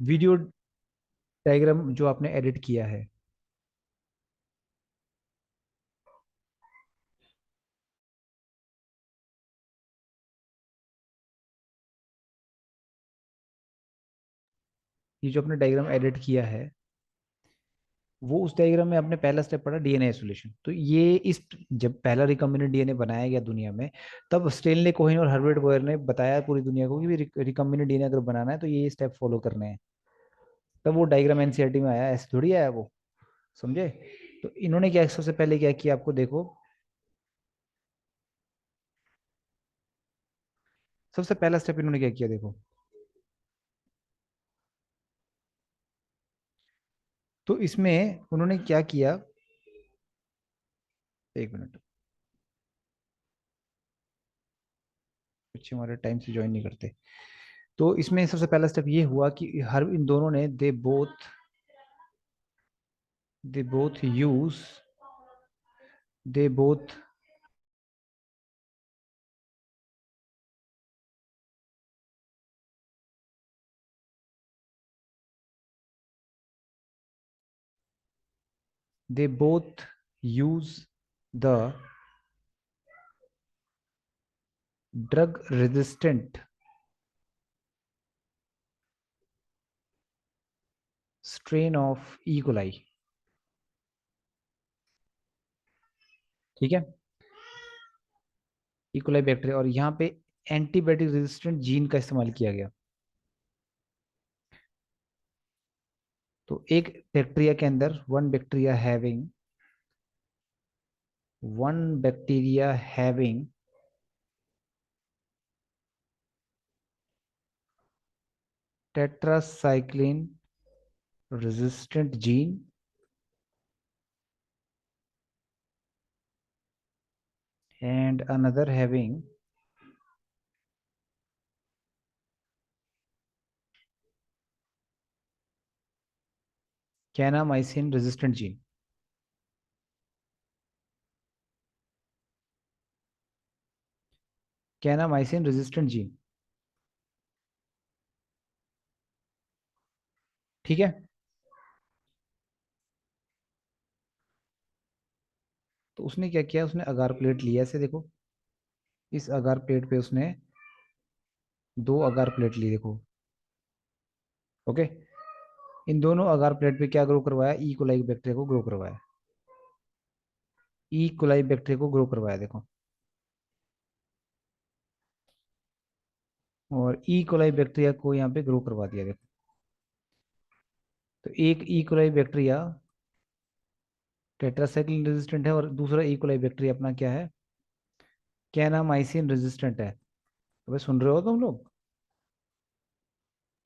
Video diagram जो आपने edit किया है, ये जो आपने डायग्राम एडिट किया है, वो उस डायग्राम में आपने पहला स्टेप पढ़ा डीएनए आइसोलेशन। तो ये इस जब पहला रिकम्बिनेंट डीएनए बनाया गया दुनिया में, तब स्टेनले कोहेन और हर्बर्ट बोयर ने बताया पूरी दुनिया को कि रिकम्बिनेंट डीएनए अगर बनाना है तो ये स्टेप फॉलो करने हैं। तब वो डायग्राम एनसीईआरटी में आया, ऐसे थोड़ी आया वो, समझे? तो इन्होंने क्या सबसे पहले क्या किया आपको देखो, सबसे पहला स्टेप इन्होंने क्या किया देखो। तो इसमें उन्होंने क्या किया, एक मिनट, बच्चे हमारे टाइम से ज्वाइन नहीं करते। तो इसमें सबसे पहला स्टेप ये हुआ कि हर इन दोनों ने they both use they both they both use the drug resistant strain of E. coli। ठीक है, ई कोलाई बैक्टीरिया, और यहाँ पे एंटीबायोटिक रेजिस्टेंट जीन का इस्तेमाल किया गया। तो एक बैक्टीरिया के अंदर one bacteria having tetracycline resistant gene and another having kanamycin resistant gene। kanamycin resistant gene, ठीक है। तो उसने क्या किया, उसने अगार प्लेट लिया, ऐसे देखो, इस अगार प्लेट पे उसने दो अगार प्लेट ली, देखो, ओके। इन दोनों अगार प्लेट पे क्या ग्रो करवाया, ई कोलाई बैक्टीरिया को ग्रो करवाया, ई कोलाई बैक्टीरिया को ग्रो करवाया, देखो। और ई कोलाई बैक्टीरिया को यहाँ पे ग्रो करवा दिया, देखो। तो एक E coli bacteria tetracycline resistant है और दूसरा ई कोलाई बैक्टीरिया अपना क्या है, कैनामाइसिन रेजिस्टेंट है। तो सुन रहे हो तुम लोग,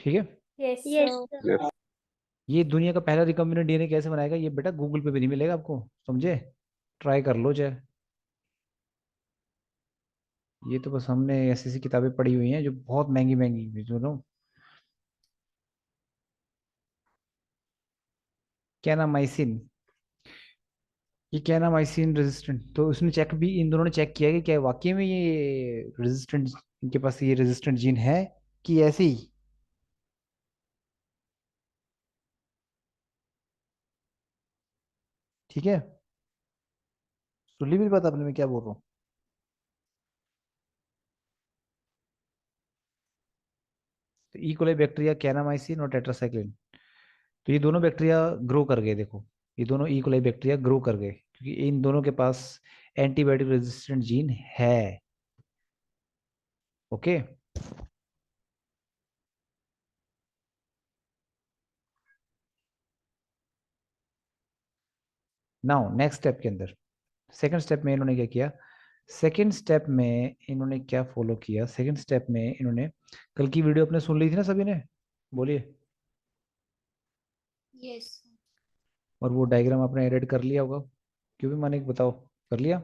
ठीक है। Yes Yes, sir. sir. Yes. ये दुनिया का पहला रिकम्बिनेंट डीएनए कैसे बनाएगा, ये बेटा गूगल पे भी नहीं मिलेगा आपको, समझे? ट्राई कर लो चाहे। ये तो बस हमने ऐसी ऐसी किताबें पढ़ी हुई हैं जो बहुत महंगी महंगी, जो नो, कैनामाइसिन, ये कैनामाइसिन रेजिस्टेंट। तो उसने चेक भी, इन दोनों ने चेक किया कि क्या वाकई में ये रेजिस्टेंट, इनके पास ये रेजिस्टेंट जीन है कि ऐसे ही, ठीक है। सुनली भी पता अपने में क्या बोल रहा हूँ। तो ई कोलाई बैक्टीरिया, कैनामाइसिन और टेट्रासाइक्लिन, तो ये दोनों बैक्टीरिया ग्रो कर गए, देखो। ये दोनों ई कोलाई बैक्टीरिया ग्रो कर गए क्योंकि इन दोनों के पास एंटीबायोटिक रेजिस्टेंट जीन है, ओके। नाउ नेक्स्ट स्टेप के अंदर, सेकंड स्टेप में इन्होंने क्या किया, सेकंड स्टेप में इन्होंने क्या फॉलो किया, सेकंड स्टेप में इन्होंने, कल की वीडियो अपने सुन ली थी ना सभी ने, बोलिए। यस और वो डायग्राम आपने एडिट कर लिया होगा, क्यों भी मानिक बताओ, कर लिया?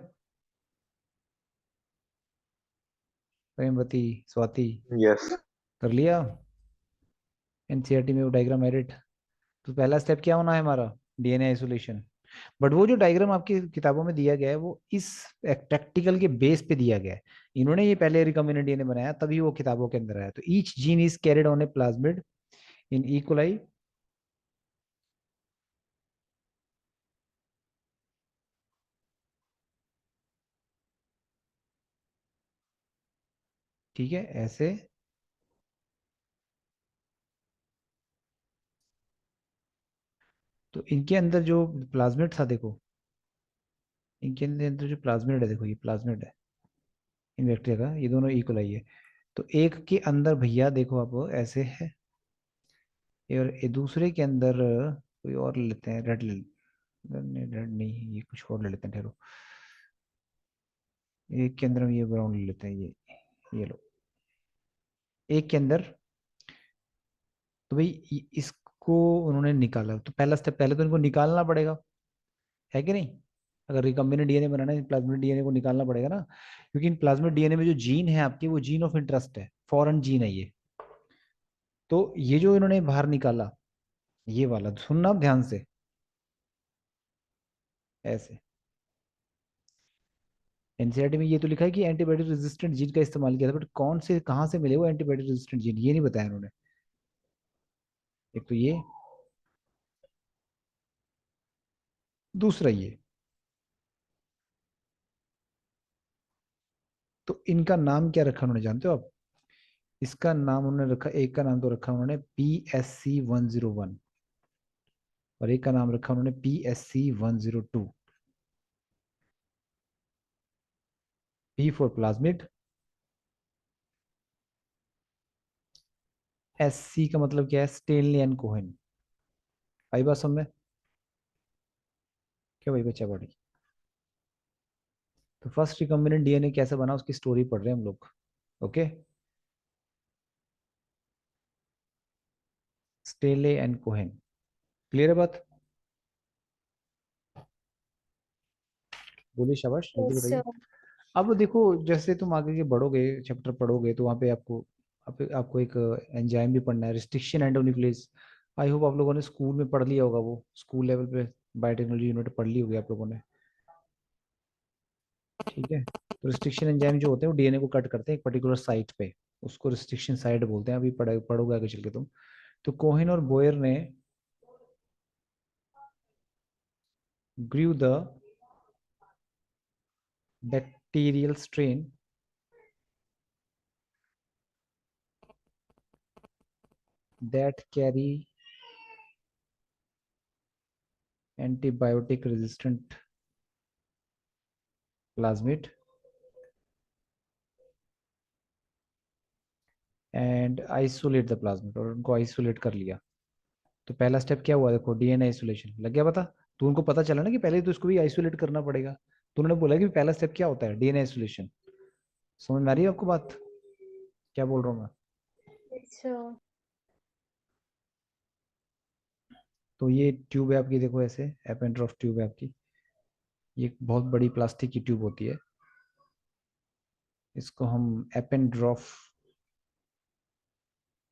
प्रेमवती, स्वाति, Yes. कर लिया एनसीईआरटी में वो डायग्राम एडिट? तो पहला स्टेप क्या होना है हमारा, डीएनए आइसोलेशन। बट वो जो डायग्राम आपकी किताबों में दिया गया है वो इस प्रैक्टिकल के बेस पे दिया गया है। इन्होंने ये पहले रिकम्बिनेंट डीएनए बनाया तभी वो किताबों के अंदर आया। तो each gene is carried on A plasmid in E coli ठीक है ऐसे, तो इनके अंदर जो प्लाज्मिड था देखो, इनके अंदर जो प्लाज्मिड है देखो, ये प्लाज्मिड है इन बैक्टीरिया का, ये दोनों इकोलाई है। तो एक के अंदर भैया देखो आप ऐसे है, और ये दूसरे के अंदर कोई और ले लेते हैं, रेड ले, रेड नहीं, ये कुछ और ले लेते हैं, ठहरो। एक के अंदर हम ये ब्राउन ले लेते हैं, ये लो, एक के अंदर। तो भाई इसको उन्होंने निकाला, तो पहला स्टेप, पहले तो इनको निकालना पड़ेगा, है कि नहीं? अगर रिकम्बिनेंट डीएनए बनाना है, प्लाज्मिड डीएनए को निकालना पड़ेगा ना, क्योंकि इन प्लाज्मिड डीएनए में जो जीन है आपके, वो जीन ऑफ इंटरेस्ट है, फॉरेन जीन है ये। तो ये जो इन्होंने बाहर निकाला, ये वाला सुनना आप ध्यान से, ऐसे एनसीईआरटी में ये तो लिखा है कि एंटीबायोटिक रेजिस्टेंट जीन का इस्तेमाल किया था, बट कौन से कहाँ से मिले वो एंटीबायोटिक रेजिस्टेंट जीन, ये नहीं बताया उन्होंने। एक तो ये, दूसरा ये। तो इनका नाम क्या रखा उन्होंने, जानते हो आप? इसका नाम उन्होंने रखा, एक का नाम तो रखा उन्होंने PSC101, और एक का नाम रखा उन्होंने PSC102। P for plasmid, SC का मतलब क्या है, स्टेनली एंड कोहेन। आई बात समझ में? क्या भाई बच्चा पढ़ी? तो फर्स्ट रिकम्बिनेंट डीएनए कैसे बना, उसकी स्टोरी पढ़ रहे हैं हम लोग। Okay, stele and Cohen, clear है बात? बोलिए, शाबाश, जल्दी यस बताइए। सर। अब देखो, जैसे तुम आगे के बढ़ोगे, चैप्टर पढ़ोगे, तो वहाँ पे आपको एक एंजाइम भी पढ़ना है, रिस्ट्रिक्शन एंडोन्यूक्लियस। आई होप आप लोगों ने स्कूल में पढ़ लिया होगा, वो स्कूल लेवल पे बायोटेक्नोलॉजी यूनिट पढ़ ली होगी आप लोगों ने, ठीक है? तो रिस्ट्रिक्शन एंजाइम जो होते हैं वो डीएनए को कट करते हैं एक पर्टिकुलर साइट पे, उसको रिस्ट्रिक्शन साइट बोलते हैं, अभी पढ़ोगे आगे चल के तुम। तो कोहेन और बोयर ने grew the bacterial strain that carry antibiotic resistant plasmid and isolate the plasmid, और उनको आइसोलेट कर लिया। तो पहला स्टेप क्या हुआ देखो, डीएनए आइसोलेशन, लग गया पता? तो उनको पता चला ना कि पहले तो इसको भी आइसोलेट करना पड़ेगा, तो उन्होंने बोला कि पहला स्टेप क्या होता है, डीएनए आइसोलेशन। समझ में आ रही है आपको बात, क्या बोल रहा हूँ मैं? Yes sir. तो ये ट्यूब है आपकी, देखो ऐसे एपेंड्रॉफ ट्यूब है आपकी, ये एक बहुत बड़ी प्लास्टिक की ट्यूब होती है, इसको हम एपेंड्रॉफ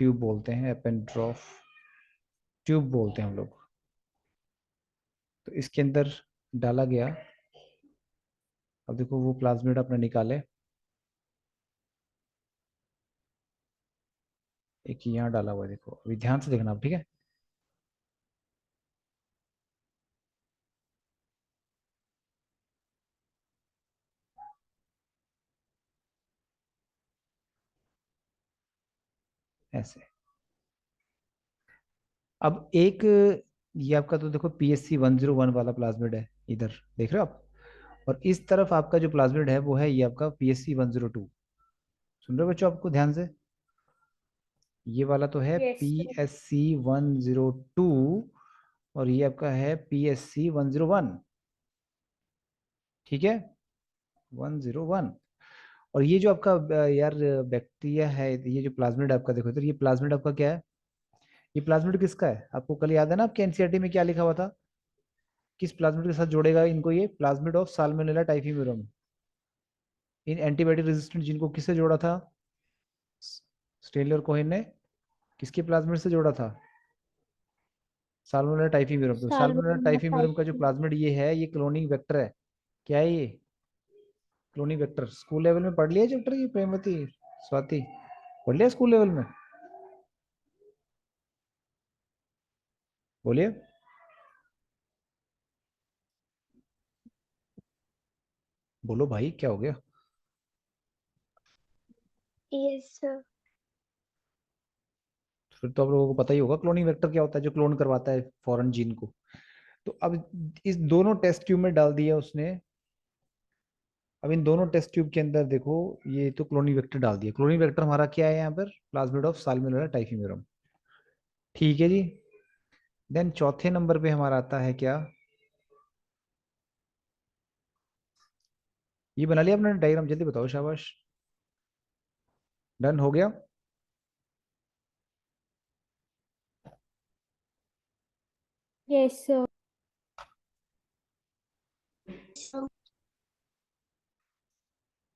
ट्यूब बोलते हैं, एपेंड्रॉफ ट्यूब बोलते हैं हम लोग। तो इसके अंदर डाला गया, अब देखो वो प्लाज्मिड अपने निकाले, एक यहाँ डाला हुआ है, देखो अभी ध्यान से देखना आप, ठीक है? ऐसे, अब एक, ये आपका तो देखो PSC101 वाला प्लाज्मिड है, इधर देख रहे हो आप, और इस तरफ आपका जो प्लाज्मिड है वो है ये आपका PSC102। सुन रहे हो बच्चों, आपको ध्यान से, ये वाला तो है यस सर। PSC102, और ये आपका है PSC101, ठीक है, 101। और ये जो आपका यार बैक्टीरिया है, ये जो प्लाज्मिड आपका देखो इधर, ये प्लाज्मिड आपका क्या है, ये प्लाज्मिड किसका है? आपको कल याद है ना, आपके एनसीईआरटी में क्या लिखा हुआ था, किस प्लाज्मिड के साथ जोड़ेगा इनको, ये प्लाज्मिड ऑफ साल्मोनेला टाइफीम्यूरम। इन एंटीबायोटिक रेजिस्टेंट जिनको किससे जोड़ा था, स्टेनली और कोहेन ने किसके प्लाज्मिड से जोड़ा था, साल्मोनेला टाइफीम्यूरम। तो साल्मोनेला साल्मोनेला टाइफीम्यूरम का जो टाइफी। प्लाज्मिड ये है, ये क्लोनिंग वेक्टर है। क्या है ये? क्लोनिंग वेक्टर, स्कूल लेवल में पढ़ लिया चैप्टर ये, प्रेमवती, स्वाति, पढ़ लिया स्कूल लेवल में? बोलिए। बोलो भाई, क्या हो गया? Yes sir. फिर तो आप लोगों को पता ही होगा क्लोनिंग वेक्टर क्या होता है, जो क्लोन करवाता है फॉरेन जीन को। तो अब इस दोनों टेस्ट ट्यूब में डाल दिया उसने। अब इन दोनों टेस्ट ट्यूब के अंदर देखो, ये तो क्लोनिंग वेक्टर डाल दिया। क्लोनिंग वेक्टर हमारा क्या है यहाँ पर? Plasmid of salmonella typhimurium. ठीक है जी। देन चौथे नंबर पे हमारा आता है क्या? ये बना लिया आपने डायग्राम? जल्दी बताओ, शाबाश। डन हो गया। Yes sir.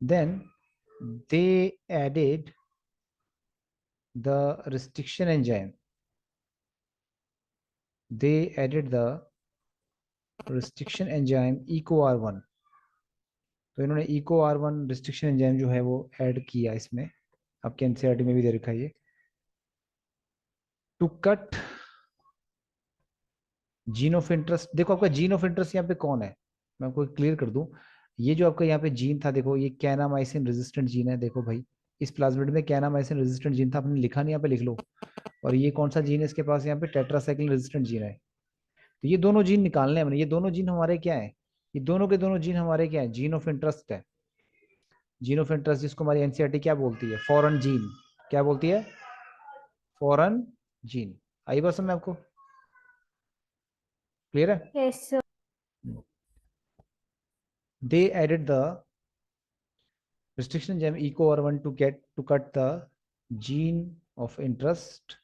Then they added the restriction enzyme. They added the restriction enzyme EcoR1। तो इन्होंने EcoR1 restriction enzyme जो है वो ऐड किया इसमें। आपके एनसीईआरटी में भी दे रखा है ये। To cut gene of interest. देखो आपका जीन ऑफ इंटरेस्ट यहाँ पे कौन है, मैं आपको क्लियर कर दूं। ये जो आपका यहाँ पे जीन था, देखो ये कैनामाइसिन रेजिस्टेंट जीन है। देखो भाई, इस प्लाज्मिड में कैनामाइसिन रेजिस्टेंट जीन था, आपने लिखा नहीं, यहाँ पे लिख लो। और ये कौन सा जीन है इसके पास? यहाँ पे टेट्रासाइक्लिन रेजिस्टेंट जीन है। तो ये दोनों जीन निकालने हैं हमने। ये दोनों जीन हमारे क्या है? ये दोनों के दोनों जीन हमारे क्या है? जीन ऑफ इंटरेस्ट है। जीन ऑफ इंटरेस्ट जिसको हमारी एनसीईआरटी क्या बोलती है? Foreign gene. क्या बोलती है? Foreign gene. आई बात समझ में आपको? क्लियर है? Yes sir. They added the restriction enzyme EcoR1 to cut the gene of interest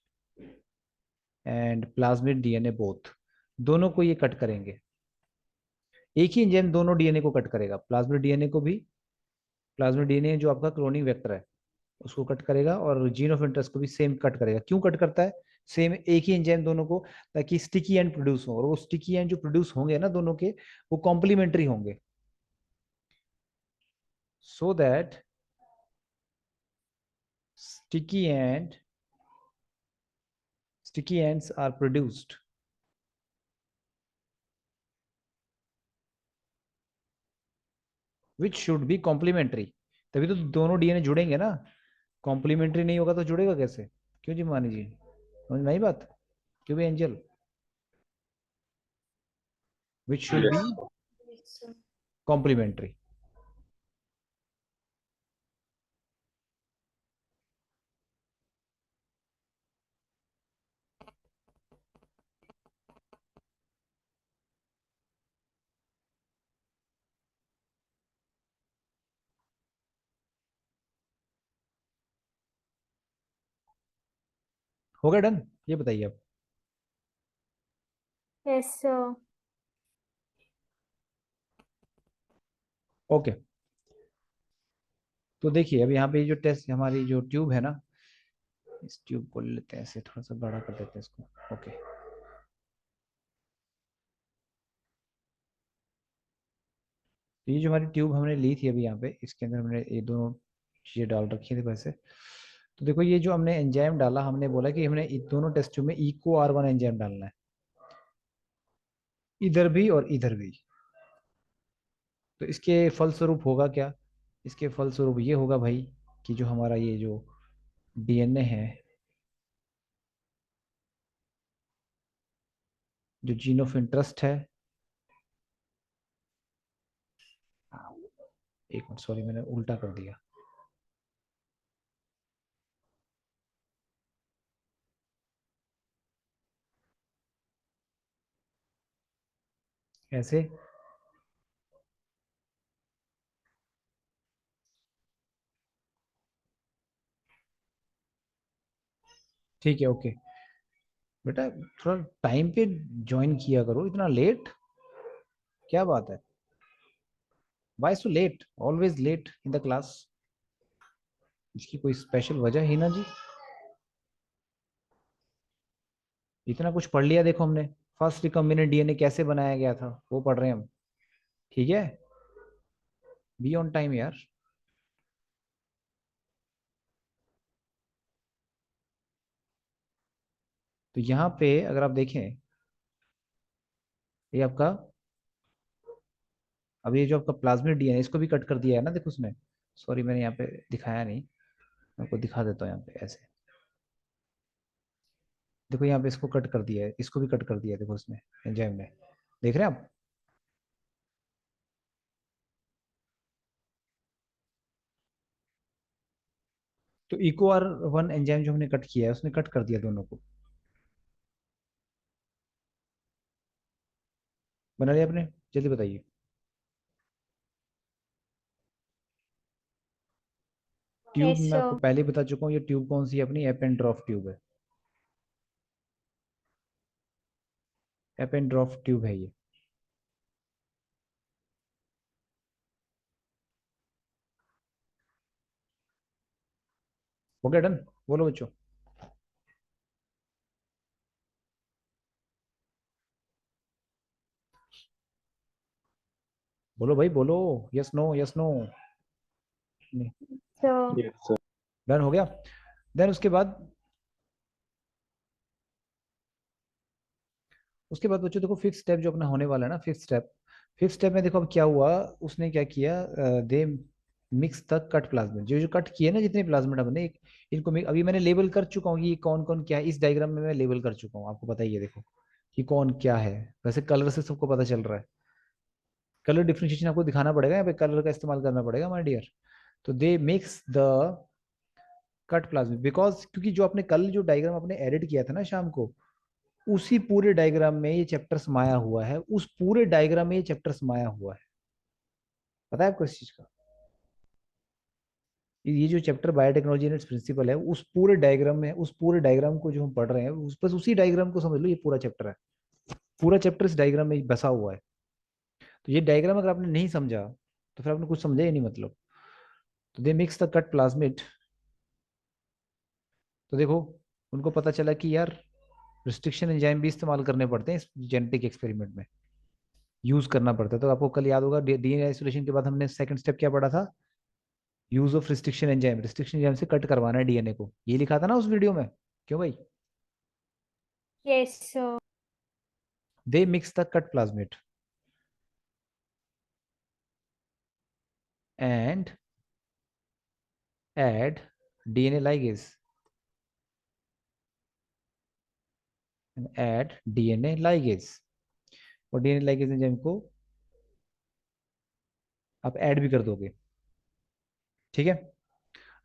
and plasmid DNA both। दोनों को ये कट करेंगे। एक ही एंजाइम दोनों डीएनए को कट करेगा, प्लाज्मिड डीएनए को भी। प्लाज्मिड डीएनए जो आपका क्लोनिंग वेक्टर है उसको कट करेगा, और जीन ऑफ इंटरेस्ट को भी सेम कट करेगा। क्यों कट करता है? सेम एक ही एंजाइम दोनों को, ताकि स्टिकी एंड प्रोड्यूस हो। और वो स्टिकी एंड जो प्रोड्यूस होंगे ना दोनों के, वो कॉम्प्लीमेंट्री होंगे। So that sticky and sticky ends are produced which should be complementary। तभी तो दोनों डीएनए जुड़ेंगे ना। कॉम्प्लीमेंट्री नहीं होगा तो जुड़ेगा कैसे? क्यों जी मानी जी, समझ में आई बात? क्यों भी एंजल? Which should be yes sir. Complementary. हो गया डन? ये बताइए अब। Yes sir. ओके। तो देखिए अब यहाँ पे जो टेस्ट, हमारी जो ट्यूब है ना, इस ट्यूब को ले लेते हैं ऐसे, थोड़ा सा बड़ा कर देते हैं इसको। ओके। तो ये जो हमारी ट्यूब हमने ली थी अभी यहाँ पे, इसके अंदर हमने ये दोनों चीजें डाल रखी थी वैसे। तो देखो ये जो हमने एंजाइम डाला, हमने बोला कि हमने इन दोनों टेस्ट ट्यूब में EcoR1 एंजाइम डालना है, इधर भी और इधर भी। तो इसके फलस्वरूप होगा क्या? इसके फलस्वरूप ये होगा भाई कि जो हमारा ये जो डीएनए है, जो जीन ऑफ इंटरेस्ट है। एक मिनट, सॉरी मैंने उल्टा कर दिया। ऐसे। ठीक है, ओके। बेटा थोड़ा टाइम पे ज्वाइन किया करो, इतना लेट क्या बात है? Why so late, always late in the class. इसकी कोई स्पेशल वजह ही ना जी। इतना कुछ पढ़ लिया देखो हमने। फर्स्ट रिकम्बिनेंट डीएनए कैसे बनाया गया था वो पढ़ रहे हैं हम। ठीक है, बी ऑन टाइम यार। तो यहाँ पे अगर आप देखें, ये आपका, अब ये जो आपका प्लाज्मिड डीएनए इसको भी कट कर दिया है ना, देखो उसने। सॉरी मैंने यहाँ पे दिखाया नहीं, मैं आपको दिखा देता हूँ यहाँ पे ऐसे। देखो यहाँ पे इसको कट कर दिया है, इसको भी कट कर दिया है, देखो उसने, एंजाइम ने। देख रहे हैं आप? तो इको आर वन एंजाइम जो हमने कट किया है उसने कट कर दिया दोनों को। बना लिया आपने? जल्दी बताइए। ट्यूब Yes, मैं आपको sir. पहले ही बता चुका हूँ, ये ट्यूब कौन सी है अपनी, एप एंड ड्रॉप ट्यूब है। एप एंड ड्रॉप ट्यूब है ये। हो गया डन? बोलो बच्चों। बोलो भाई बोलो, yes no yes no. So, Yes, sir. Done हो गया। देन उसके बाद बच्चों देखो फिफ्थ स्टेप जो अपना होने वाला है ना, फिफ्थ स्टेप में देखो अब क्या हुआ। उसने क्या किया, दे मिक्स द कट प्लाज्मिड, जो जो कट किए ना जितने प्लाज्मिड हमने, इनको अभी मैंने लेबल कर चुका हूँ कि ये कौन कौन क्या है, इस डायग्राम में मैं लेबल कर चुका हूँ, आपको पता ही है देखो कि कौन क्या है। वैसे कलर से सबको पता चल रहा है, कलर डिफ्रेंशिएशन आपको दिखाना पड़ेगा, यहाँ पे कलर का इस्तेमाल करना पड़ेगा माय डियर। तो they mix the cut plasmid because, क्योंकि जो आपने कल जो डायग्राम आपने एडिट किया था ना शाम को, उसी पूरे डायग्राम में ये चैप्टर समाया हुआ है, उस पूरे डायग्राम में ये चैप्टर समाया हुआ है। पता है आपको इस चीज का? ये जो chapter biotechnology and its principle है, उस पूरे डायग्राम में, उस पूरे डायग्राम को जो हम पढ़ रहे हैं, उस बस उसी डायग्राम को समझ लो, ये पूरा चैप्टर है। पूरा चैप्टर इस डायग्राम में बसा हुआ है। तो ये डायग्राम अगर आपने नहीं समझा तो फिर आपने कुछ समझा ही नहीं मतलब। तो they mix the cut plasmid. तो देखो उनको पता चला कि यार रिस्ट्रिक्शन एंजाइम भी इस्तेमाल करने पड़ते हैं इस जेनेटिक एक्सपेरिमेंट में, यूज करना पड़ता है। तो आपको कल याद होगा डीएनए आइसोलेशन के बाद हमने सेकंड स्टेप क्या पढ़ा था, use of restriction enzyme, restriction enzyme से कट करवाना है डीएनए को, ये लिखा था ना उस वीडियो में। क्यों भाई? yes, sir. They mix the cut plasmid and add DNA ligase, add DNA ligase. और डीएनए लाइगेज एंजाइम को आप ऐड भी कर दोगे, ठीक है।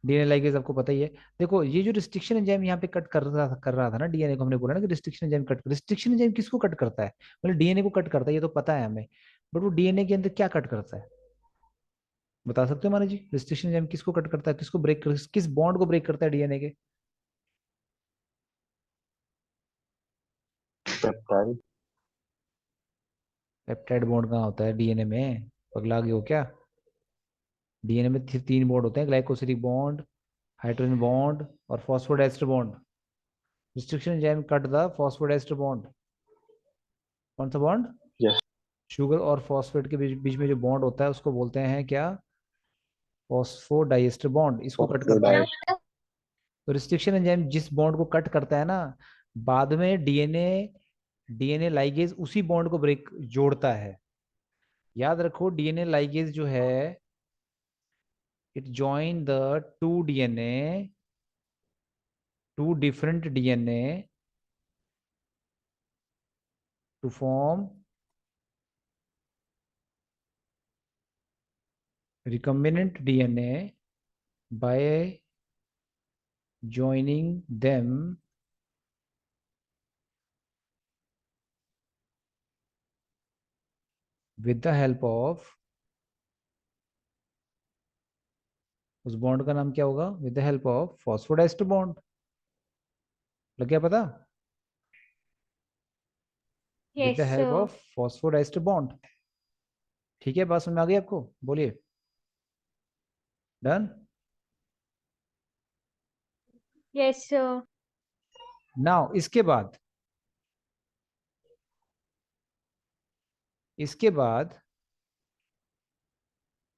डीएनए लाइगेज आपको पता ही है। देखो ये जो रिस्ट्रिक्शन एंजाइम यहाँ पे कट कर रहा था ना डीएनए को, हमने बोला ना कि रिस्ट्रिक्शन एंजाइम किसको कट करता है, मतलब डीएनए को कट करता है, ये तो पता है हमें। बट वो डीएनए के अंदर क्या कट करता है, बता सकते हो माना जी? रिस्ट्रिक्शन एंजाइम किसको कट करता है, किसको किस बॉन्ड को ब्रेक करता है डीएनए के? Peptide. पेप्टाइड बॉन्ड कहाँ होता है डीएनए में, पगला गए हो क्या? डीएनए में तीन बॉन्ड होते हैं, ग्लाइकोसिलिक बॉन्ड, हाइड्रोजन बॉन्ड और phosphodiester bond. Restriction enzyme cut the phosphodiester bond. कौन सा बॉन्ड? Yes. शुगर और फॉस्फेट के बीच में जो बॉन्ड होता है उसको बोलते हैं क्या? फॉस्फोडाइस्टर बॉन्ड, इसको कट करता है। Phosphodiester. तो रिस्ट्रिक्शन एंजाइम जिस बॉन्ड को कट करता है ना, बाद में डीएनए डीएनए लाइगेज उसी बॉन्ड को ब्रेक जोड़ता है। याद रखो डीएनए लाइगेज जो है, it join the two DNA, two different DNA to form recombinant DNA by joining them with the help of, उस बॉन्ड का नाम क्या होगा, with the help of phosphodiester bond. लग गया पता? With the Yes, help sir. Of phosphodiester bond. ठीक है, बात समझ में आ गई आपको? बोलिए। डन? Yes, sir. नाउ इसके बाद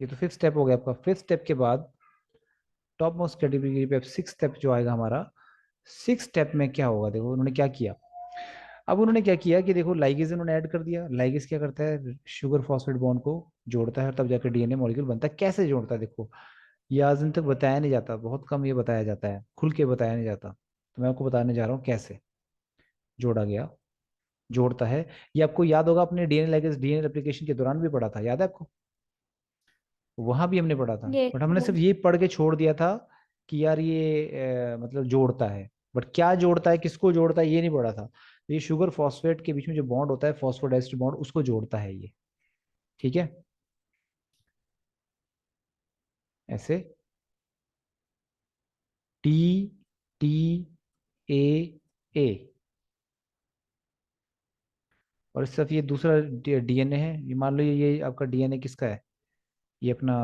ये तो फिफ्थ स्टेप हो गया आपका। फिफ्थ स्टेप के बाद टॉप मोस्ट कैटेगरी पे सिक्स स्टेप जो आएगा हमारा, सिक्स स्टेप में क्या होगा, देखो उन्होंने क्या किया। अब उन्होंने क्या किया कि देखो लाइगेज उन्होंने ऐड कर दिया। लाइगेज क्या करता है, शुगर फॉस्फेट बॉन्ड को जोड़ता है और तब जाकर डीएनए मॉलिक्यूल बनता है। कैसे जोड़ता है देखो, ये आज दिन तक बताया नहीं जाता, बहुत कम ये बताया जाता है, खुल के बताया नहीं जाता। तो मैं आपको बताने जा रहा हूँ कैसे जोड़ा गया, जोड़ता है। ये आपको याद होगा, अपने डीएनए लाइगेज डीएनए रेप्लिकेशन के दौरान भी पढ़ा था, याद है आपको? वहां भी हमने पढ़ा था, Yes, बट हमने sir. सिर्फ ये पढ़ के छोड़ दिया था कि यार ये मतलब जोड़ता है। बट क्या जोड़ता है, किसको जोड़ता है, ये नहीं पढ़ा था। तो ये शुगर फॉस्फेट के बीच में जो बॉन्ड होता है, फॉस्फोडाइस्टर बॉन्ड, उसको जोड़ता है ये। ठीक है, ऐसे टी टी ए ए। और इस तरफ ये दूसरा डीएनए है। ये मान लो ये आपका डीएनए किसका है, ये अपना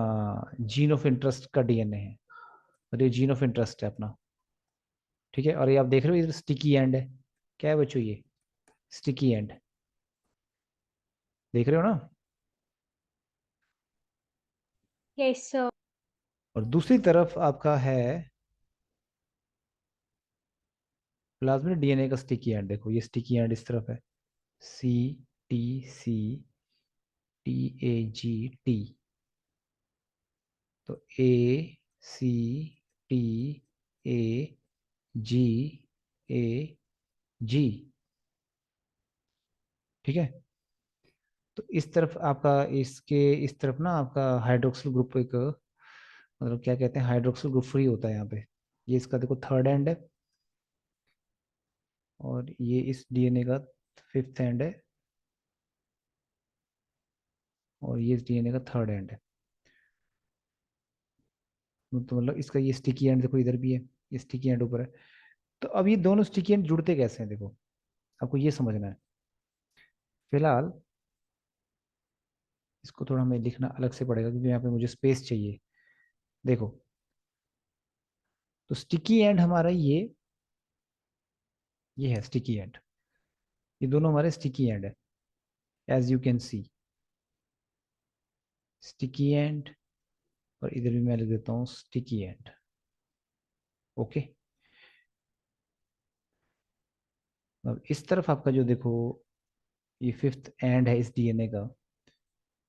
जीन ऑफ इंटरेस्ट का डीएनए है, और ये जीन ऑफ इंटरेस्ट है अपना। ठीक है, और ये आप देख रहे हो इधर स्टिकी एंड है। क्या है बच्चों ये, स्टिकी एंड, देख रहे हो ना? Yes, sir. और दूसरी तरफ आपका है प्लाज्मिड डीएनए का स्टिकी एंड। देखो ये स्टिकी एंड इस तरफ है, C T C T A G T. तो ए सी टी ए जी ए जी। ठीक है, तो इस तरफ आपका, इसके इस तरफ ना आपका हाइड्रोक्सिल ग्रुप एक, मतलब क्या कहते हैं, हाइड्रोक्सिल ग्रुप फ्री होता है यहाँ पे। ये इसका देखो थर्ड एंड है, और ये इस डीएनए का फिफ्थ एंड है, और ये इस डीएनए का थर्ड एंड है। तो मतलब इसका ये स्टिकी एंड देखो इधर भी है, ये स्टिकी एंड ऊपर है। तो अब ये दोनों स्टिकी एंड जुड़ते कैसे हैं, देखो आपको ये समझना है। फिलहाल इसको थोड़ा हमें लिखना अलग से पड़ेगा, क्योंकि यहाँ पे मुझे स्पेस चाहिए। देखो, तो स्टिकी एंड हमारा ये है स्टिकी एंड। ये दोनों हमारे स्टिकी एंड है, as you can see, sticky end. और इधर भी मैं लिख देता हूँ स्टिकी एंड। ओके, अब इस तरफ आपका जो देखो, ये फिफ्थ एंड है इस डीएनए का,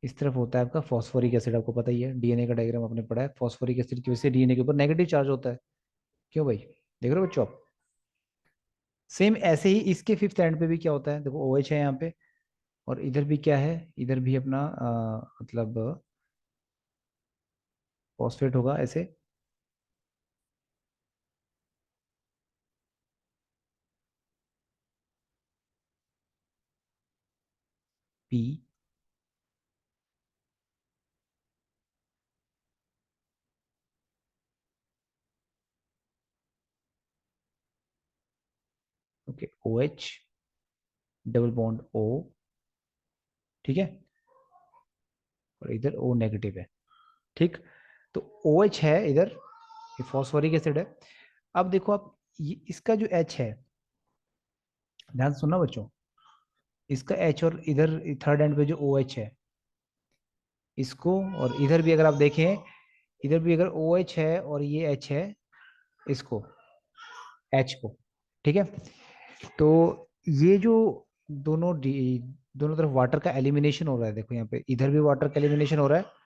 इस तरफ होता है आपका फॉस्फोरिक एसिड। आपको पता ही है, डीएनए का डायग्राम आपने पढ़ा है, फॉस्फोरिक एसिड की वजह से डीएनए के ऊपर नेगेटिव चार्ज होता है। क्यों भाई, देख रहे हो बच्चों आप? सेम ऐसे ही इसके फिफ्थ एंड पे भी क्या होता है, देखो OH है यहाँ पे, और इधर भी क्या है, इधर भी अपना मतलब फॉस्फेट होगा ऐसे। P, okay, OH, double bond O। ठीक है, और इधर O नेगेटिव है। ठीक, तो OH है इधर, ये फॉस्फोरिक एसिड है। अब देखो आप, ये इसका जो H है, ध्यान से सुनना बच्चों, इसका H और इधर थर्ड एंड पे जो OH है, इसको, और इधर भी अगर आप देखें, इधर भी अगर OH है और ये H है, इसको, H को। ठीक है, तो ये जो दोनों तरफ वाटर का एलिमिनेशन हो रहा है, देखो यहाँ पे इधर भी वाटर का एलिमिनेशन हो रहा है।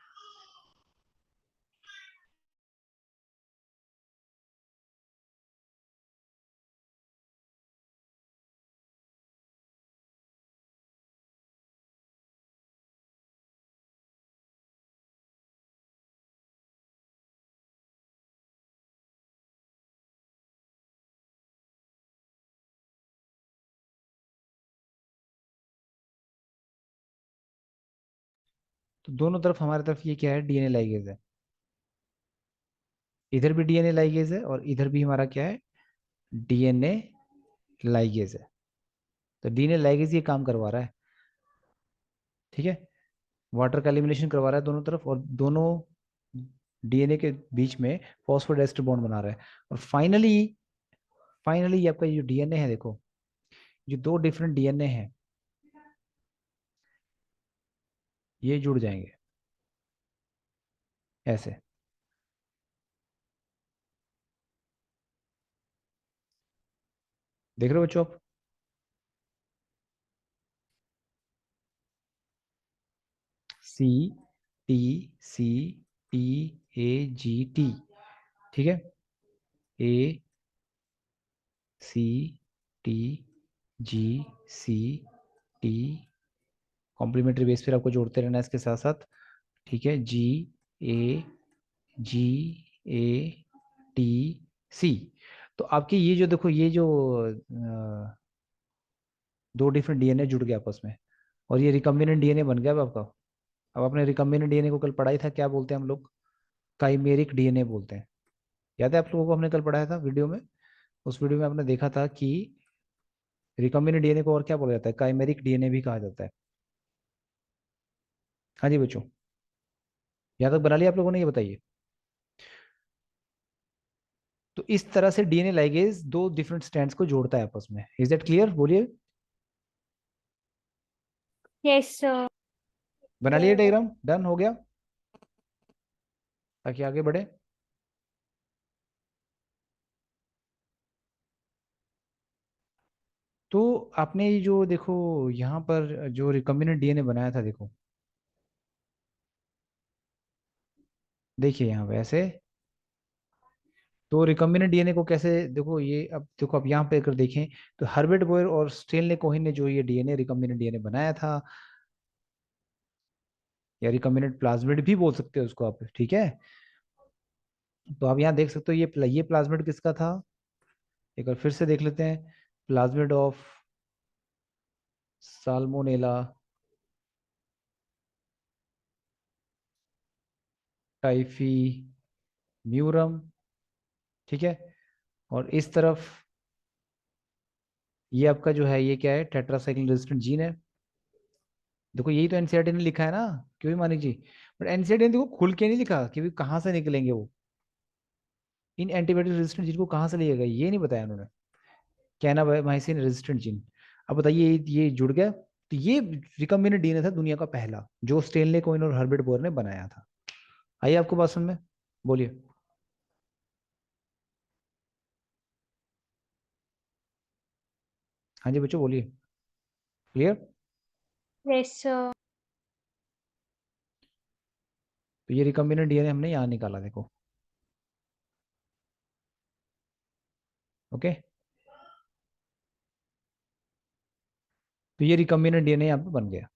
तो दोनों तरफ हमारी तरफ ये क्या है, डीएनए लाइगेज है। इधर भी डीएनए लाइगेज है, और इधर भी हमारा क्या है, डीएनए लाइगेज है। तो डीएनए लाइगेज ये काम करवा रहा है। ठीक है, वाटर का एलिमिनेशन करवा रहा है दोनों तरफ, और दोनों डीएनए के बीच में फॉस्फोडाइस्टर बॉन्ड बना रहा है। और फाइनली, ये आपका जो डीएनए है देखो, जो दो डिफरेंट डीएनए हैं, ये जुड़ जाएंगे ऐसे। देख रहे हो बच्चों आप? C T ठीक है, ACTGCT, कॉम्प्लीमेंट्री बेस फिर आपको जोड़ते रहना है इसके साथ साथ, ठीक है, GAGATC। तो आपके ये जो देखो, ये जो दो डिफरेंट डीएनए जुड़ गए आपस में, और ये रिकम्बिनेंट डीएनए बन गया अब आपका। अब आपने रिकम्बिनेंट डीएनए को कल पढ़ाई था, क्या बोलते हैं हम लोग? काइमेरिक डीएनए बोलते हैं। याद है आप लोगों को, हमने कल पढ़ाया था वीडियो में। उस वीडियो में आपने देखा था कि रिकम्बिनेंट डीएनए को और क्या बोला जाता है? काइमेरिक डीएनए भी कहा जाता है। हाँ जी बच्चों, यहाँ तक बना लिया आप लोगों ने? ये बताइए। तो इस तरह से डीएनए लाइगेज दो डिफरेंट स्ट्रैंड्स को जोड़ता है आपस में। Is that clear? बोलिए। Yes, sir. बना लिए डायग्राम? डन हो गया? ताकि आगे बढ़े। तो आपने ये जो देखो यहाँ पर जो रिकम्बिनेंट डीएनए बनाया था, देखो देखिए यहाँ पे ऐसे। तो रिकम्बिनेंट डीएनए को कैसे देखो, ये अब देखो, अब यहाँ पे अगर देखें तो हर्बर्ट बोयर और स्टेनले कोहेन ने जो ये डीएनए रिकम्बिनेंट डीएनए बनाया था, या रिकम्बिनेंट प्लाज्मिड भी बोल सकते हो उसको आप, ठीक है। तो आप यहाँ देख सकते हो ये प्लाज्मिड किसका था? एक बार फिर से देख लेते हैं। प्लाज्मिड ऑफ साल्मोनेला टाइफी म्यूरम, ठीक है। और इस तरफ ये आपका जो है, ये क्या है? टेट्रासाइक्लिन रेजिस्टेंट जीन है। देखो यही तो एनसीईआरटी ने लिखा है ना, क्यों भी मानिक जी? बट एनसीईआरटी ने देखो खुल के नहीं लिखा कि भी कहाँ से निकलेंगे वो, इन एंटीबायोटिक रेजिस्टेंट जीन को कहाँ से लिएगा, ये नहीं बताया उन्होंने। कैनाबाइसिन रेजिस्टेंट जीन। अब बताइए, ये जुड़ गया। तो ये रिकम्बिनेंट डीएनए था दुनिया का पहला, जो स्टेनले कोइन और हर्बर्ट बोर ने बनाया था। आइए आपको बात समझ में, बोलिए। हाँ जी बच्चों, बोलिए। क्लियर? Yes, sir. तो ये रिकम्बिनेंट डीएनए हमने यहाँ निकाला, देखो। ओके। तो ये रिकम्बिनेंट डीएनए यहाँ पे बन गया।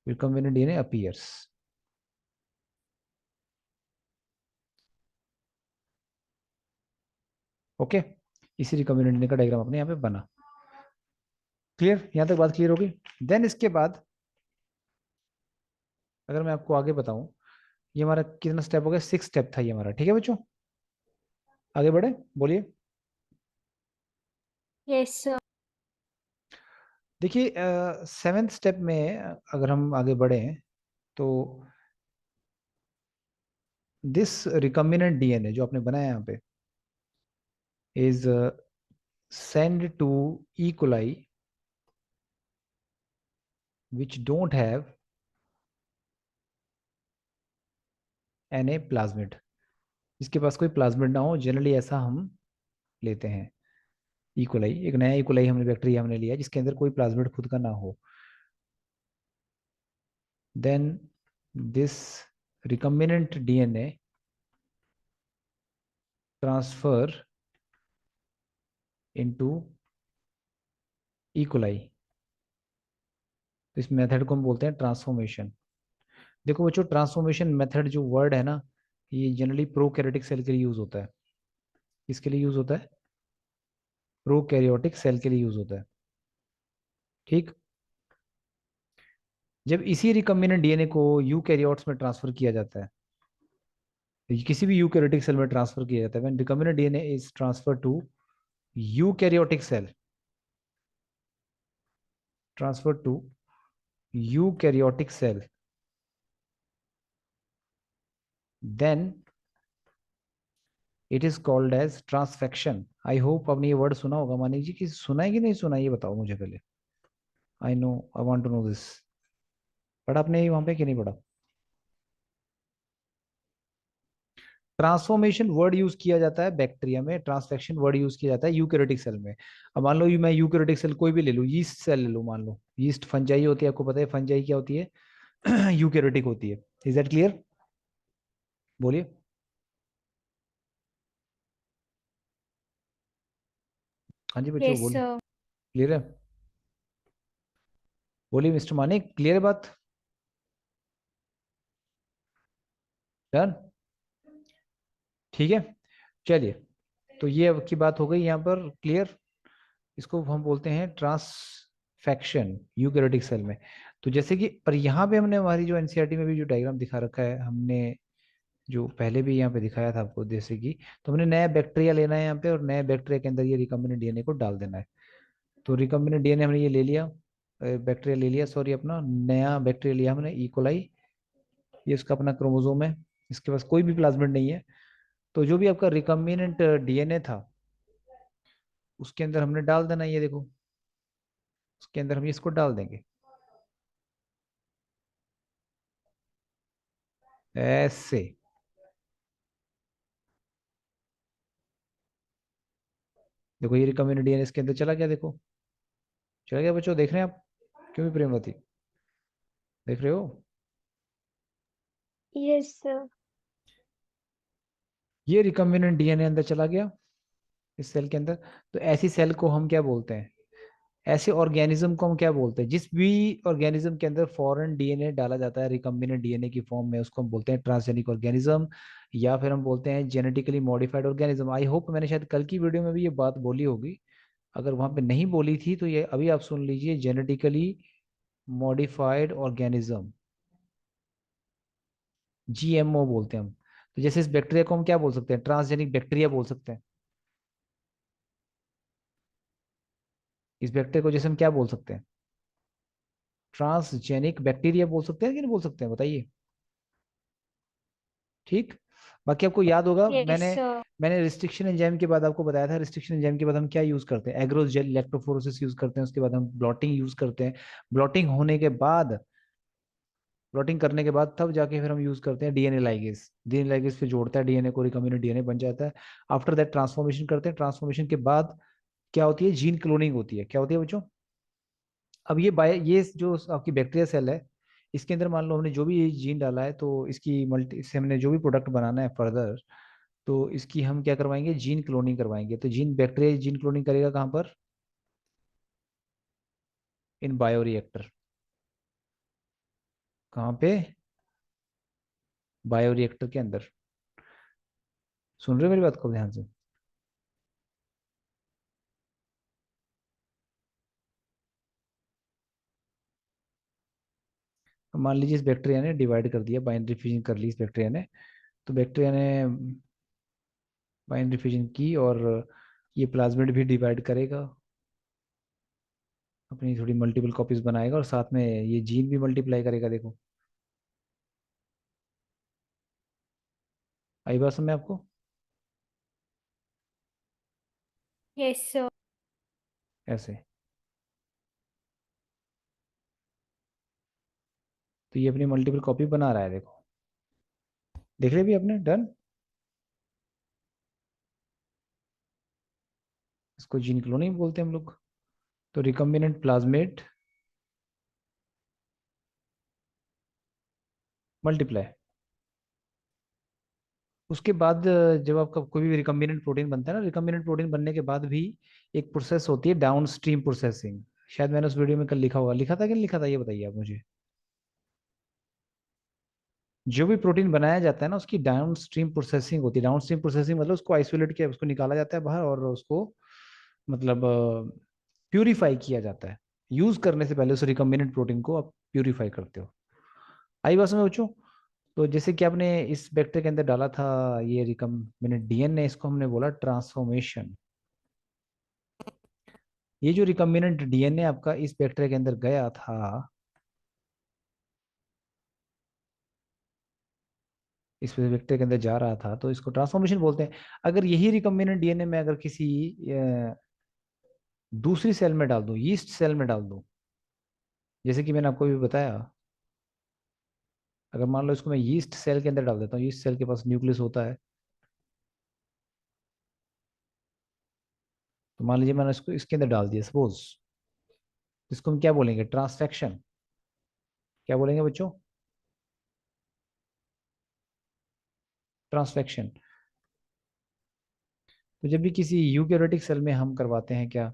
Recombinant DNA appears. ओके। इसी रिकम्बिनेंट डीएनए का डायग्राम अपने यहाँ पे बना। क्लियर? यहाँ तक बात क्लियर होगी? देन इसके बाद अगर मैं आपको आगे बताऊं, ये हमारा कितना स्टेप हो गया? 6 स्टेप था ये हमारा, ठीक है बच्चों। आगे बढ़े, बोलिए। Yes, sir. देखिए 7th स्टेप में अगर हम आगे बढ़े तो दिस रिकम्बिनेंट डीएनए जो आपने बनाया यहाँ पे is send to E coli which don't have an plasmid. इसके पास कोई प्लाज्मिड ना हो, जनरली ऐसा हम लेते हैं। ई कोलाई, एक नया ई कोलाई हमने बैक्टीरिया हमने लिया जिसके अंदर कोई प्लाज्मिड खुद का ना हो। Then this recombinant DNA transfer into E coli. तो इस मेथड को हम बोलते हैं ट्रांसफॉर्मेशन। देखो बच्चों, ट्रांसफॉर्मेशन मेथड जो वर्ड है ना, ये जनरली प्रोकैरियोटिक सेल के लिए यूज होता है। किसके लिए यूज होता है? प्रोकैरियोटिक सेल के लिए यूज होता है, ठीक। जब इसी रिकम्बिनेंट डीएनए को यूकैरियोट्स में ट्रांसफर किया जाता है, तो किसी भी यूकैरियोटिक सेल में ट्रांसफर किया जाता है, when recombinant DNA is transfer to eukaryotic cell, transfer to eukaryotic cell, then it is called as transfection. I hope आपने ये वर्ड सुना होगा मानिक जी, कि सुना है कि नहीं सुना, ये बताओ मुझे पहले। I know, I want to know this. पढ़ा आपने वहां पे कि नहीं पढ़ा? ट्रांसफॉर्मेशन वर्ड यूज किया जाता है बैक्टीरिया में, ट्रांसफेक्शन वर्ड यूज किया जाता है यूकेरियोटिक सेल में। अब मान लो मैं यूकेरियोटिक सेल कोई भी ले लूँ, यीस्ट सेल ले लूँ मान लो, यीस्ट फंजाई होती है, आपको पता है फंजाई क्या होती है? यूकेरियोटिक होती है। Is that clear? बोलिए। हाँ जी बच्चों yes बोलिए। sir, क्लियर है? बोलिए मिस्टर मानिक, क्लियर है बात? डन? ठीक है, चलिए। तो ये अब की बात हो गई यहाँ पर क्लियर। इसको हम बोलते हैं ट्रांसफेक्शन यूकेरियोटिक सेल में। तो जैसे कि पर यहाँ पे हमने हमारी जो एनसीईआरटी में भी जो डायग्राम दिखा रखा है हमने, जो पहले भी यहाँ पे दिखाया था आपको, जैसे कि तो हमने नया बैक्टीरिया लेना है यहाँ पे, और नए बैक्टीरिया के अंदर ये रिकम्बिनेंट डीएनए को डाल देना है। तो रिकम्बिनेंट डीएनए हमने ये ले लिया, बैक्टीरिया ले लिया, सॉरी अपना नया बैक्टीरिया लिया हमने इकोलाई, ये उसका अपना क्रोमोसोम है, इसके पास कोई भी प्लाज्मिड नहीं है। तो जो भी आपका रिकम्बिनेंट डीएनए था उसके अंदर हमने डाल देना, ये देखो उसके अंदर हम इसको डाल देंगे ऐसे। देखो ये रिकम्बिनेंट डीएनए इसके अंदर चला गया, देखो चला गया बच्चों, देख रहे हैं आप? क्यों भी प्रेमवती, देख रहे हो? yes sir, ये रिकम्बिनेंट डीएनए अंदर चला गया इस सेल के अंदर। तो ऐसी सेल को हम क्या बोलते हैं, ऐसे ऑर्गेनिज्म को हम क्या बोलते हैं? जिस भी ऑर्गेनिज्म के अंदर फॉरेन डीएनए डाला जाता है रिकम्बिनेंट डीएनए की फॉर्म में, उसको हम बोलते हैं ट्रांसजेनिक ऑर्गेनिज्म, या फिर हम बोलते हैं genetically modified organism. I hope मैंने शायद कल की वीडियो में भी ये बात बोली होगी, अगर वहां पे नहीं बोली थी तो ये अभी आप सुन लीजिए, जेनेटिकली मॉडिफाइड ऑर्गेनिज्म, जीएमओ बोलते हैं हम। तो जैसे इस बैक्टीरिया को हम क्या बोल सकते हैं? ट्रांसजेनिक बैक्टीरिया बोल सकते हैं। इस बैक्टीरिया को जैसे हम क्या बोल सकते हैं? ट्रांसजेनिक बैक्टीरिया बोल सकते हैं कि नहीं बोल सकते हैं, बताइए। ठीक। बाकी आपको याद होगा, yes मैंने sir, मैंने रिस्ट्रिक्शन एंजाइम के बाद आपको बताया था, रिस्ट्रिक्शन एंजाइम के बाद हम क्या यूज करते हैं? एग्रोस जेल इलेक्ट्रोफोरेसिस यूज करते हैं, उसके बाद हम ब्लॉटिंग यूज करते हैं। ब्लॉटिंग होने के बाद, प्लॉटिंग करने के बाद तब जाके फिर हम यूज करते हैं डीएनए लाइगेज। डीएनए लाइगेज फिर जोड़ता है डीएनए को, रिकम्बिनेंट डीएनए बन जाता है। आफ्टर दैट ट्रांसफॉर्मेशन करते हैं, ट्रांसफॉर्मेशन के बाद क्या होती है? जीन क्लोनिंग होती है। क्या होती है बच्चों? अब ये जो आपकी बैक्टीरिया सेल है, इसके अंदर मान लो हमने जो भी जीन डाला है, तो इसकी मल्टी इससे हमने जो भी प्रोडक्ट बनाना है फर्दर, तो इसकी हम क्या करवाएंगे? जीन क्लोनिंग करवाएंगे। तो जीन बैक्टीरिया जीन क्लोनिंग करेगा कहाँ पर? इन बायोरिएक्टर। कहाँ पे? बायोरिएक्टर के अंदर। सुन रहे हो मेरी बात को ध्यान से? अब मान लीजिए इस बैक्टीरिया ने डिवाइड कर दिया, बाइनरी फ्यूजन कर ली इस बैक्टीरिया ने। तो बैक्टीरिया ने बाइनरी फ्यूजन की, और ये प्लाज्मिड भी डिवाइड करेगा, अपनी थोड़ी मल्टीपल कॉपीज बनाएगा, और साथ में ये जीन भी मल्टीप्लाई करेगा, देखो। आई बात समझ में आपको? yes sir, ऐसे। तो ये अपनी मल्टीपल कॉपी बना रहा है, देखो। देख रहे भी अपने? डन। इसको जीन क्लोनिंग बोलते हैं हम लोग। तो रिकम्बिनेंट प्लाज्मिड मल्टीप्लाई। उसके बाद जब आपका कोई भी रिकम्बिनेंट प्रोटीन बनता है ना, रिकम्बिनेंट प्रोटीन बनने के बाद भी एक प्रोसेस होती है डाउन स्ट्रीम प्रोसेसिंग। शायद मैंने उस वीडियो में कल लिखा होगा, लिखा था कि नहीं लिखा था, ये बताइए आप मुझे। जो भी प्रोटीन बनाया जाता है ना, उसकी डाउन स्ट्रीम प्रोसेसिंग होती है। डाउन स्ट्रीम प्रोसेसिंग मतलब उसको आइसोलेट किया, उसको निकाला जाता है बाहर, और उसको मतलब प्यूरिफाई किया जाता है। यूज करने से पहले उस रिकम्बिनेंट प्रोटीन को आप प्यूरिफाई करते हो। आई बात में बच्चों? तो जैसे कि आपने इस बैक्टीरिया के अंदर डाला था ये रिकम्बिनेंट डीएनए, इसको हमने बोला ट्रांसफॉर्मेशन। ये जो रिकम्बिनेंट डीएनए आपका इस बैक्टीरिया के अंदर गया था, इस बैक्टीरिया के अंदर जा रहा था, तो इसको ट्रांसफॉर्मेशन बोलते हैं। अगर यही रिकम्बिनेंट डीएनए मैं अगर किसी दूसरी सेल में डाल दूं, यीस्ट सेल में डाल दूं, जैसे कि मैंने आपको भी बताया, अगर मान लो इसको मैं यीस्ट सेल के अंदर डाल देता हूँ, यीस्ट सेल के पास न्यूक्लियस होता है, तो मान लीजिए मैंने इसको इसके अंदर डाल दिया सपोज, इसको हम क्या बोलेंगे, ट्रांसफेक्शन। क्या बोलेंगे बच्चों, ट्रांसफेक्शन। तो जब भी किसी यूकेरियोटिक सेल में हम करवाते हैं क्या,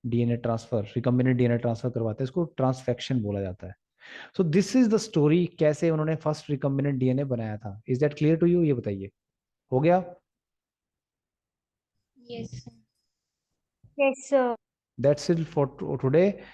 DNA transfer, recombinant DNA transfer करवाते हैं, इसको ट्रांसफेक्शन बोला जाता है। So this is the story, कैसे उन्होंने फर्स्ट रिकम्बिनेंट डीएनए बनाया था। Is that clear to you, ये बताइए, हो गया? Yes, sir. Yes, sir. That's it for today.